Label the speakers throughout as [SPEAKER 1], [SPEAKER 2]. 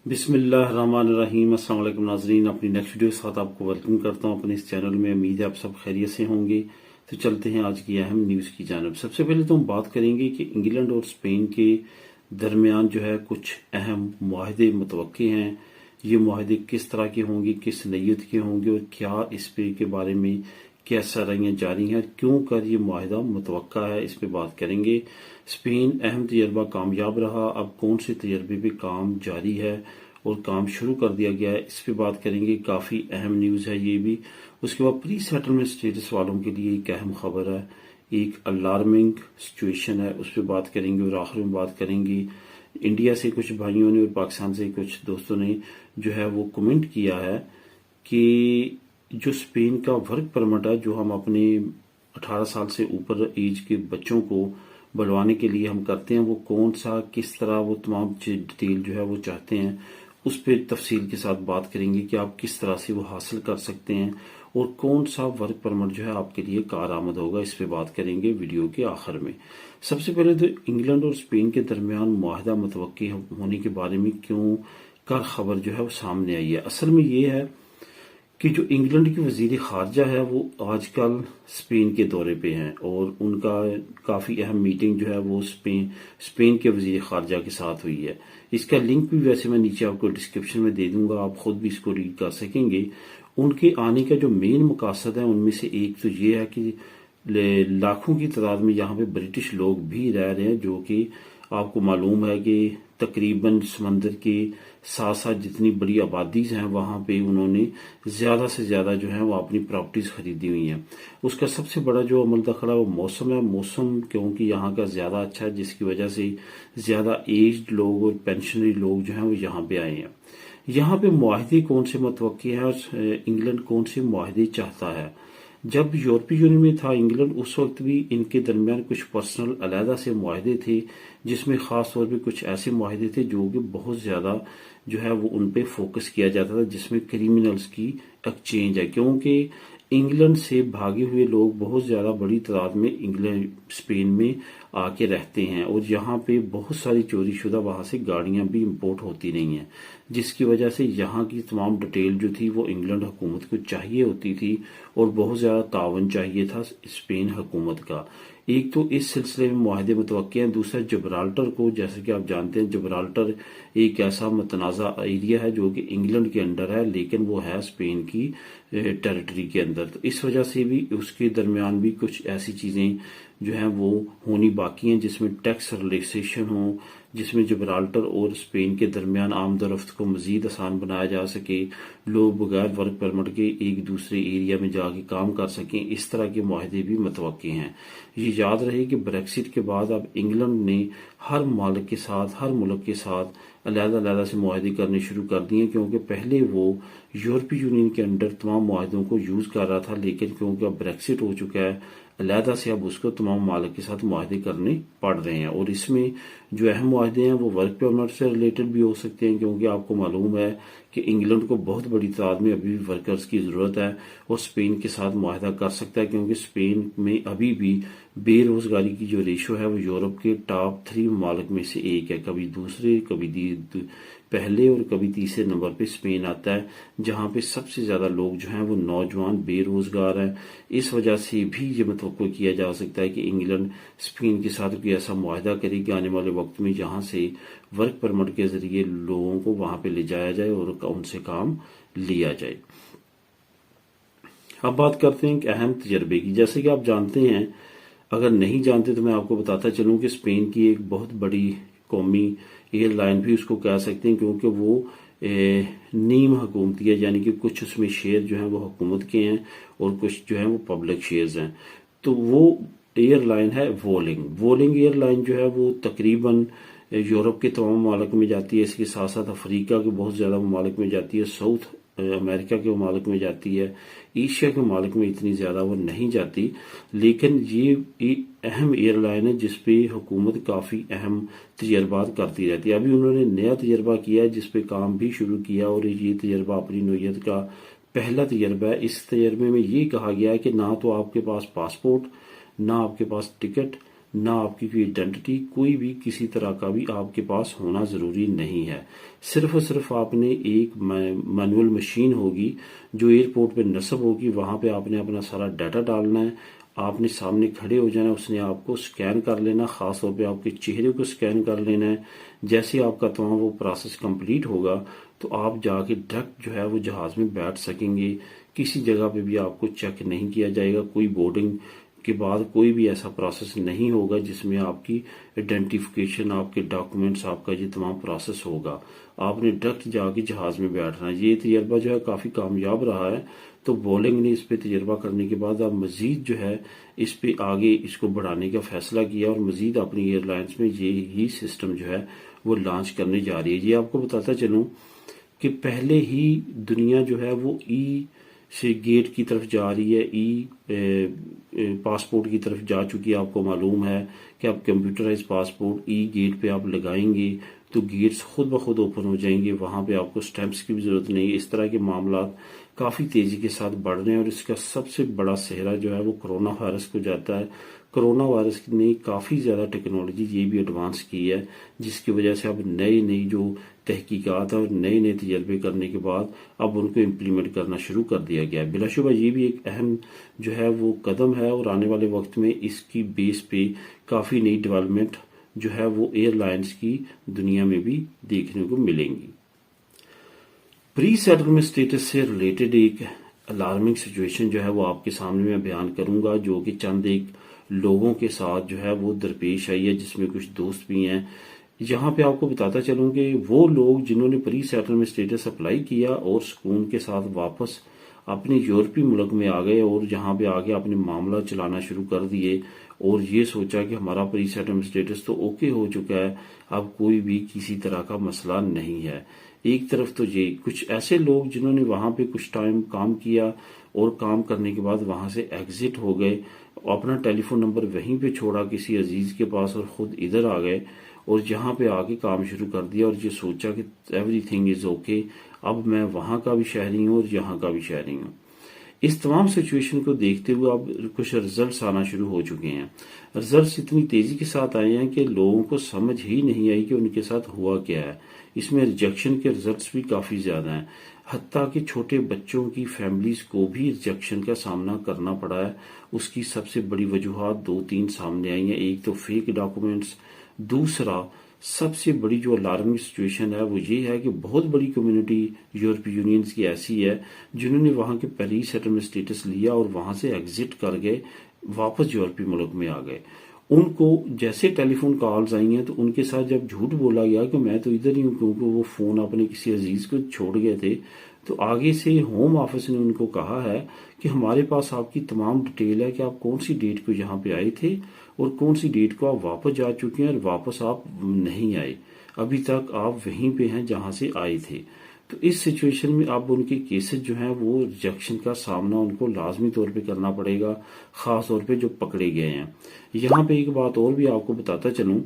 [SPEAKER 1] بسم اللہ الرحمن الرحیم۔ السلام علیکم ناظرین، اپنی نیکسٹ ویڈیو کے ساتھ آپ کو ویلکم کرتا ہوں اپنے اس چینل میں۔ امید ہے آپ سب خیریت سے ہوں گے۔ تو چلتے ہیں آج کی اہم نیوز کی جانب۔ سب سے پہلے تو ہم بات کریں گے کہ انگلینڈ اور اسپین کے درمیان جو ہے کچھ اہم معاہدے متوقع ہیں۔ یہ معاہدے کس طرح کے ہوں گے، کس نوعیت کے ہوں گے، اور کیا اس پہ کے بارے میں کیا سرگرمیاں جاری ہیں، کیوں کر یہ معاہدہ متوقع ہے، اس پہ بات کریں گے۔ اسپین اہم تجربہ کامیاب رہا، اب کون سے تجربے پہ کام جاری ہے اور کام شروع کر دیا گیا ہے، اس پہ بات کریں گے۔ کافی اہم نیوز ہے یہ بھی۔ اس کے بعد پری سیٹلمنٹ سٹیٹس والوں کے لیے ایک اہم خبر ہے، ایک الارمنگ سچویشن ہے، اس پہ بات کریں گے۔ اور آخر میں بات کریں گے انڈیا سے کچھ بھائیوں نے اور پاکستان سے کچھ دوستوں نے جو ہے وہ کمنٹ کیا ہے کہ جو اسپین کا ورک پرمٹ ہے، جو ہم اپنے 18 سال سے اوپر ایج کے بچوں کو بلوانے کے لیے ہم کرتے ہیں، وہ کون سا، کس طرح، وہ تمام ڈیٹیل جو ہے وہ چاہتے ہیں، اس پہ تفصیل کے ساتھ بات کریں گے کہ آپ کس طرح سے وہ حاصل کر سکتے ہیں اور کون سا ورک پرمٹ جو ہے آپ کے لیے کارآمد ہوگا، اس پہ بات کریں گے ویڈیو کے آخر میں۔ سب سے پہلے تو انگلینڈ اور اسپین کے درمیان معاہدہ متوقع ہونے کے بارے میں کیوں کر خبر جو ہے وہ سامنے آئی ہے۔ اصل میں یہ ہے کہ جو انگلینڈ کی وزیر خارجہ ہے وہ آج کل اسپین کے دورے پہ ہیں، اور ان کا کافی اہم میٹنگ جو ہے وہ اسپین کے وزیر خارجہ کے ساتھ ہوئی ہے۔ اس کا لنک بھی ویسے میں نیچے آپ کو ڈسکرپشن میں دے دوں گا، آپ خود بھی اس کو ریڈ کر سکیں گے۔ ان کے آنے کا جو مین مقاصد ہے ان میں سے ایک تو یہ ہے کہ لاکھوں کی تعداد میں یہاں پہ برٹش لوگ بھی رہ رہے ہیں، جو کہ آپ کو معلوم ہے کہ تقریباً سمندر کے ساتھ ساتھ جتنی بڑی آبادیز ہیں وہاں پہ انہوں نے زیادہ سے زیادہ جو ہے وہ اپنی پراپرٹیز خریدی ہوئی ہیں۔ اس کا سب سے بڑا جو عمل دخل ہے وہ موسم ہے۔ موسم کیونکہ یہاں کا زیادہ اچھا ہے، جس کی وجہ سے زیادہ ایجڈ لوگ اور پینشنری لوگ جو ہیں وہ یہاں پہ آئے ہیں۔ یہاں پہ معاہدے کون سے متوقع ہیں اور انگلینڈ کون سے معاہدے چاہتا ہے۔ جب یورپی یونین میں تھا انگلینڈ، اس وقت بھی ان کے درمیان کچھ پرسنل علیحدہ سے معاہدے تھے، جس میں خاص طور پہ کچھ ایسے معاہدے تھے جو کہ بہت زیادہ جو ہے وہ ان پہ فوکس کیا جاتا تھا، جس میں کریمنلز کی ایکسچینج ہے، کیونکہ انگلینڈ سے بھاگے ہوئے لوگ بہت زیادہ بڑی تعداد میں انگلینڈ اسپین میں آ کے رہتے ہیں، اور یہاں پہ بہت ساری چوری شدہ وہاں سے گاڑیاں بھی امپورٹ ہوتی نہیں ہیں، جس کی وجہ سے یہاں کی تمام ڈیٹیل جو تھی وہ انگلینڈ حکومت کو چاہیے ہوتی تھی، اور بہت زیادہ تعاون چاہیے تھا اسپین حکومت کا۔ ایک تو اس سلسلے میں معاہدے متوقع ہیں، دوسرا جبرالٹر کو، جیسے کہ آپ جانتے ہیں جبرالٹر ایک ایسا متنازع ایریا ہے جو کہ انگلینڈ کے انڈر ہے، لیکن وہ ہے اسپین کی ٹیریٹری کے اندر، تو اس وجہ سے بھی اس کے درمیان بھی کچھ ایسی چیزیں جو ہیں وہ ہونی باقی ہیں، جس میں ٹیکس ریلیکسیشن ہو، جس میں جبرالٹر اور اسپین کے درمیان آمد و رفت کو مزید آسان بنایا جا سکے، لوگ بغیر ورک پرمٹ کے ایک دوسرے ایریا میں جا کے کام کر سکیں، اس طرح کے معاہدے بھی متوقع ہیں۔ یہ یاد رہے کہ بریکسٹ کے بعد اب انگلینڈ نے ہر ملک کے ساتھ علیحدہ علیحدہ سے معاہدے کرنے شروع کر دیے، کیونکہ پہلے وہ یورپی یونین کے انڈر تمام معاہدوں کو یوز کر رہا تھا، لیکن کیونکہ اب بریکسٹ ہو چکا ہے علیحدہ سے اب اس کو تمام ممالک کے ساتھ معاہدے کرنے پڑ رہے ہیں، اور اس میں جو اہم معاہدے ہیں وہ ورک پرمٹ سے ریلیٹڈ بھی ہو سکتے ہیں، کیونکہ آپ کو معلوم ہے کہ انگلینڈ کو بہت بڑی تعداد میں ابھی بھی ورکرز کی ضرورت ہے، اور اسپین کے ساتھ معاہدہ کر سکتا ہے، کیونکہ اسپین میں ابھی بھی بے روزگاری کی جو ریشو ہے وہ یورپ کے ٹاپ 3 ممالک میں سے ایک ہے، کبھی دوسرے، کبھی پہلے اور کبھی تیسرے نمبر پہ اسپین آتا ہے، جہاں پہ سب سے زیادہ لوگ جو ہیں وہ نوجوان بے روزگار ہیں۔ اس وجہ سے بھی یہ متوقع کیا جا سکتا ہے کہ انگلینڈ اسپین کے ساتھ کوئی ایسا معاہدہ کرے کہ آنے والے وقت میں جہاں سے ورک پرمٹ کے ذریعے لوگوں کو وہاں پہ لے جایا جائے اور ان سے کام لیا جائے۔ اب بات کرتے ہیں ایک اہم تجربے کی۔ جیسے کہ آپ جانتے ہیں، اگر نہیں جانتے تو میں آپ کو بتاتا چلوں کہ اسپین کی ایک بہت بڑی قومی ایئر لائن بھی اس کو کہہ سکتے ہیں، کیونکہ وہ نیم حکومتی ہے، یعنی کہ کچھ اس میں شیئر جو ہیں وہ حکومت کے ہیں اور کچھ جو ہیں وہ پبلک شیئرز ہیں۔ تو وہ ایئر لائن ہے وولنگ ایئر لائن جو ہے وہ تقریباً یورپ کے تمام ممالک میں جاتی ہے، اس کے ساتھ ساتھ افریقہ کے بہت زیادہ ممالک میں جاتی ہے، ساؤتھ امریکہ کے ممالک میں جاتی ہے، ایشیا کے ممالک میں اتنی زیادہ وہ نہیں جاتی، لیکن یہ اہم ایئر لائن ہے جس پہ حکومت کافی اہم تجربات کرتی رہتی ہے۔ ابھی انہوں نے نیا تجربہ کیا ہے جس پہ کام بھی شروع کیا، اور یہ تجربہ اپنی نوعیت کا پہلا تجربہ ہے۔ اس تجربے میں یہ کہا گیا ہے کہ نہ تو آپ کے پاس پاسپورٹ، نہ آپ کے پاس ٹکٹ، نہ آپ کی کوئی آئیڈینٹی، کوئی بھی کسی طرح کا بھی آپ کے پاس ہونا ضروری نہیں ہے۔ صرف اور صرف آپ نے ایک مینول مشین ہوگی جو ایئرپورٹ پہ نصب ہوگی، وہاں پہ آپ نے اپنا سارا ڈیٹا ڈالنا ہے، آپ نے سامنے کھڑے ہو جانا ہے، اس نے آپ کو سکین کر لینا، خاص طور پہ آپ کے چہرے کو سکین کر لینا ہے۔ جیسے آپ کا تمام وہ پروسیس کمپلیٹ ہوگا تو آپ جا کے ڈائریکٹ جو ہے وہ جہاز میں بیٹھ سکیں گے، کسی جگہ پہ بھی آپ کو چیک نہیں کیا جائے گا، کوئی بورڈنگ کے بعد کوئی بھی ایسا پروسیس نہیں ہوگا جس میں آپ کی آئیڈینٹیفیکیشن، آپ کے ڈاکومنٹس، آپ کا یہ تمام پروسیس ہوگا۔ آپ نے ڈائریکٹ جا کے جہاز میں بیٹھنا ہے۔ یہ تجربہ جو ہے کافی کامیاب رہا ہے، تو بولنگ نے اس پہ تجربہ کرنے کے بعد اب مزید جو ہے اس پہ آگے اس کو بڑھانے کا فیصلہ کیا اور مزید اپنی ایئر لائنز میں یہی سسٹم جو ہے وہ لانچ کرنے جا رہی ہے۔ یہ آپ کو بتاتا چلوں کہ پہلے ہی دنیا جو ہے وہ ای سے گیٹ کی طرف جا رہی ہے، ای پاسپورٹ کی طرف جا چکی ہے۔ آپ کو معلوم ہے کہ آپ کمپیوٹرائز پاسپورٹ ای گیٹ پہ آپ لگائیں گے تو گیٹس خود بخود اوپن ہو جائیں گے، وہاں پہ آپ کو سٹیمپس کی بھی ضرورت نہیں۔ اس طرح کے معاملات کافی تیزی کے ساتھ بڑھ رہے ہیں، اور اس کا سب سے بڑا صحرا جو ہے وہ کرونا وائرس کو جاتا ہے۔ کرونا وائرس نے کافی زیادہ ٹیکنالوجی یہ بھی ایڈوانس کی ہے، جس کی وجہ سے اب نئی جو تحقیقات اور نئے تجربے کرنے کے بعد اب ان کو امپلیمنٹ کرنا شروع کر دیا گیا ہے۔ بلا شبہ یہ بھی ایک اہم جو ہے وہ قدم ہے، اور آنے والے وقت میں اس کی بیس پہ کافی نئی ڈیولپمنٹ جو ہے وہ ایئر لائنز کی دنیا میں بھی دیکھنے کو ملیں گی۔ پری سیٹلمنٹ اسٹیٹس سے ریلیٹڈ ایک الارمنگ سچویشن جو ہے وہ آپ کے سامنے میں بیان کروں گا، جو کہ چند ایک لوگوں کے ساتھ جو ہے وہ درپیش آئی ہے، جس میں کچھ دوست بھی ہیں۔ یہاں پہ آپ کو بتاتا چلوں کہ وہ لوگ جنہوں نے پری سیٹلمنٹ اسٹیٹس اپلائی کیا اور سکون کے ساتھ واپس اپنے یورپی ملک میں آ گئے اور جہاں پہ آگے اپنے معاملہ چلانا شروع کر دیے اور یہ سوچا کہ ہمارا پری سیٹلمنٹ اسٹیٹس تو اوکے ہو چکا ہے، اب کوئی بھی کسی طرح کا مسئلہ نہیں ہے۔ ایک طرف تو یہ کچھ ایسے لوگ جنہوں نے وہاں پہ کچھ ٹائم کام کیا اور کام کرنے کے بعد وہاں سے ایگزٹ ہو گئے، اپنا ٹیلی فون نمبر وہیں پہ چھوڑا کسی عزیز کے پاس اور خود ادھر آ گئے اور یہاں پہ آ کے کام شروع کر دیا اور یہ سوچا کہ ایوری تھنگ از اوکے، اب میں وہاں کا بھی شہری ہوں اور یہاں کا بھی شہری ہوں۔ اس تمام سچویشن کو دیکھتے ہوئے اب کچھ ریزلٹس آنا شروع ہو چکے ہیں۔ ریزلٹس اتنی تیزی کے ساتھ آئے ہیں کہ لوگوں کو سمجھ ہی نہیں آئی کہ ان کے ساتھ ہوا کیا ہے۔ اس میں ریجیکشن کے ریزلٹس بھی کافی زیادہ ہیں، حتیٰ کہ چھوٹے بچوں کی فیملیز کو بھی ریجیکشن کا سامنا کرنا پڑا ہے۔ اس کی سب سے بڑی وجوہات 2-3 سامنے آئی ہیں۔ ایک تو فیک ڈاکومنٹس، دوسرا سب سے بڑی جو الارمنگ سچویشن ہے وہ یہ ہے کہ بہت بڑی کمیونٹی یورپی یونینز کی ایسی ہے جنہوں نے وہاں کے پری سیٹلمنٹ اسٹیٹس لیا اور وہاں سے ایگزٹ کر گئے، واپس یورپی ملک میں آ گئے۔ ان کو جیسے ٹیلی فون کالز آئی ہیں تو ان کے ساتھ جب جھوٹ بولا گیا کہ میں تو ادھر ہی ہوں، کیونکہ وہ فون اپنے کسی عزیز کو چھوڑ گئے تھے، تو آگے سے ہوم آفس نے ان کو کہا ہے کہ ہمارے پاس آپ کی تمام ڈیٹیل ہے کہ آپ کون سی ڈیٹ کو یہاں پہ آئے تھے اور کون سی ڈیٹ کو آپ واپس جا چکے ہیں اور واپس آپ نہیں آئے، ابھی تک آپ وہیں پہ ہیں جہاں سے آئے تھے۔ تو اس سچویشن میں اب ان کے کیسز جو ہیں وہ ریجیکشن کا سامنا ان کو لازمی طور پہ کرنا پڑے گا، خاص طور پہ جو پکڑے گئے ہیں۔ یہاں پہ ایک بات اور بھی آپ کو بتاتا چلوں،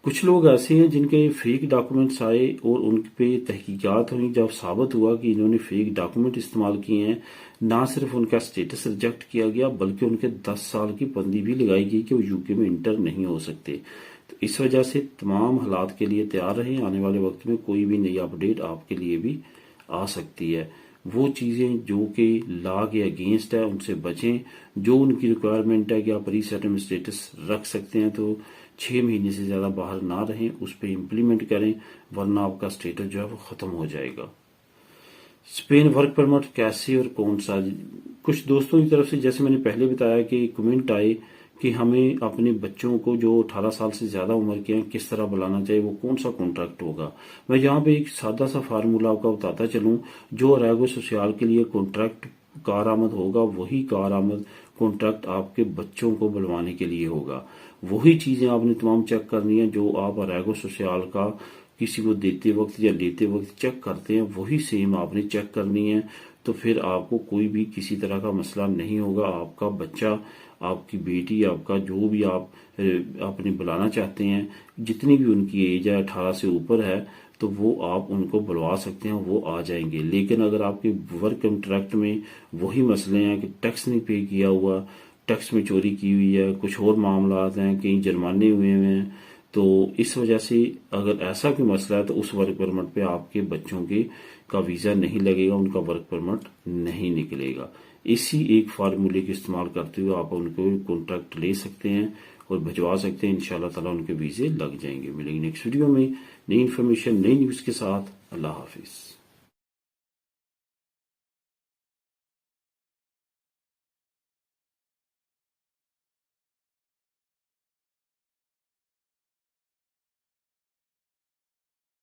[SPEAKER 1] کچھ لوگ ایسے ہیں جن کے فیک ڈاکومنٹس آئے اور ان پہ تحقیقات ہوئی، جب ثابت ہوا کہ انہوں نے فیک ڈاکومنٹ استعمال کیے ہیں، نہ صرف ان کا اسٹیٹس ریجیکٹ کیا گیا بلکہ ان کے 10 سال کی بندی بھی لگائی گئی کہ وہ یو کے میں انٹر نہیں ہو سکتے۔ تو اس وجہ سے تمام حالات کے لیے تیار رہیں، آنے والے وقت میں کوئی بھی نئی اپڈیٹ آپ کے لیے بھی آ سکتی ہے۔ وہ چیزیں جو کہ لا کے اگینسٹ ہے ان سے بچیں، جو ان کی ریکوائرمنٹ ہے کہ آپ ری سیٹلمنٹ اسٹیٹس رکھ سکتے ہیں تو 6 مہینے سے زیادہ باہر نہ رہیں، اس پہ امپلیمنٹ کریں، ورنہ آپ کا اسٹیٹس جو ہے وہ ختم ہو جائے گا۔ اسپین ورک پرمٹ کیسے اور کون سا؟ کچھ دوستوں کی طرف سے جیسے میں نے پہلے بتایا کہ کمنٹ آئے کہ ہمیں اپنے بچوں کو جو 18 سال سے زیادہ عمر کے ہیں کس طرح بلانا چاہیے، وہ کون سا کانٹریکٹ ہوگا۔ میں یہاں پہ ایک سادہ سا فارمولہ آپ کا بتاتا چلوں، جو اریگو سوسیال کے لیے کانٹریکٹ کارآمد ہوگا وہی کارآمد کانٹریکٹ آپ کے بچوں کو بلوانے کے لیے ہوگا۔ وہی چیزیں آپ نے تمام چیک کرنی ہیں جو آپ اریگو سوسیال کا کسی کو دیتے وقت یا لیتے وقت چیک کرتے ہیں، وہی سیم آپ نے چیک کرنی ہے، تو پھر آپ کو کوئی بھی کسی طرح کا مسئلہ نہیں ہوگا۔ آپ کا بچہ، آپ کی بیٹی، آپ کا جو بھی آپ اپنے بلانا چاہتے ہیں، جتنی بھی ان کی ایج ہے 18 سے اوپر ہے، تو وہ آپ ان کو بلوا سکتے ہیں، وہ آ جائیں گے۔ لیکن اگر آپ کے ورک کنٹریکٹ میں وہی مسئلے ہیں کہ ٹیکس نہیں پے کیا ہوا، ٹیکس میں چوری کی ہوئی ہے، کچھ اور معاملات ہیں، کہیں جرمانے ہوئے ہوئے ہیں، تو اس وجہ سے اگر ایسا کوئی مسئلہ ہے تو اس ورک پرمٹ پہ آپ کے بچوں کے کا ویزا نہیں لگے گا، ان کا ورک پرمٹ نہیں نکلے گا۔ اسی ایک فارمولے کے استعمال کرتے ہوئے آپ ان کو کانٹریکٹ لے سکتے ہیں اور بھجوا سکتے ہیں، انشاءاللہ تعالیٰ ان کے ویزے لگ جائیں گے۔ ملیں گے نیکسٹ ویڈیو میں نئی انفارمیشن، نئی نیوز کے ساتھ۔ اللہ حافظ۔